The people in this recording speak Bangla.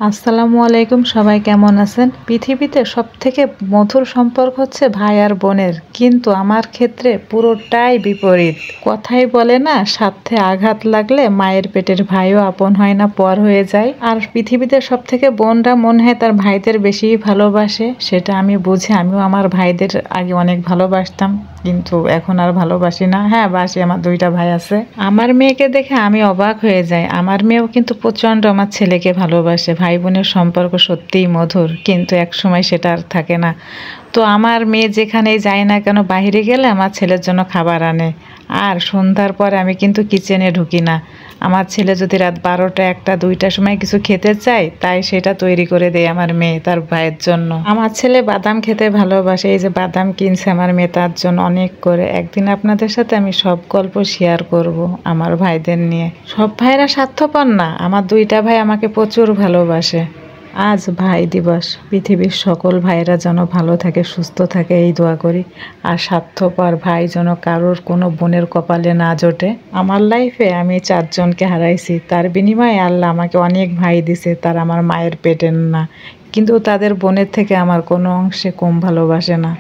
আসসালামু আলাইকুম, সবাই কেমন আছেন? পৃথিবীতে সবথেকে মধুর সম্পর্ক হচ্ছে ভাই আর বোনের, কিন্তু আমার ক্ষেত্রে পুরোটাই বিপরীত। কথাই বলে না, স্বার্থে আঘাত লাগলে মায়ের পেটের ভাইও আপন হয় না, পর হয়ে যায়। আর পৃথিবীতে সবথেকে বোনরা মনে হয় তার ভাইদের বেশি ভালোবাসে, সেটা আমি বুঝি। আমিও আমার ভাইদের আগে অনেক ভালোবাসতাম, কিন্তু এখন আর ভালোবাসি না। হ্যাঁ, বাসি, আমার দুইটা ভাই আছে। আমার মেয়েকে দেখে আমি অবাক হয়ে যাই। আমার মেয়েও কিন্তু প্রচন্ড আমার ছেলেকে ভালোবাসে। ভাই বোনের সম্পর্ক সত্যিই মধুর, কিন্তু এক সময় সেটা আর থাকে না। তো আমার মেয়ে যেখানেই যায় না কেন, বাইরে গেলে আমার ছেলের জন্য খাবার আনে। আর সন্ধ্যার পরে আমি কিন্তু কিচেনে ঢুকি না। আমার ছেলে যদি রাত 12টা, 1টা, 2টার সময় কিছু খেতে চায়, তাই সেটা তৈরি করে দেয় আমার মেয়ে তার ভাইয়ের জন্য। আমার ছেলে বাদাম খেতে ভালোবাসে, এই যে বাদাম কিনছে আমার মেয়ে তার জন্য অনেক করে। একদিন আপনাদের সাথে আমি সব গল্প শেয়ার করব আমার ভাইদের নিয়ে। সব ভাইরা স্বার্থপর না, আমার দুইটা ভাই আমাকে প্রচুর ভালোবাসে। আজ ভাই দিবস। পৃথিবীর সকল ভাইরা যেন ভালো থাকে, সুস্থ থাকে, এই দোয়া করি। আর স্বার্থপর ভাই যেন কারোর কোনো বোনের কপালে না জোটে। আমার লাইফে আমি 4জনকে হারাইছি, তার বিনিময়ে আল্লাহ আমাকে অনেক ভাই দিছে, তার আমার মায়ের পেটের না, কিন্তু তাদের বোনের থেকে আমার কোনো অংশে কম ভালোবাসে না।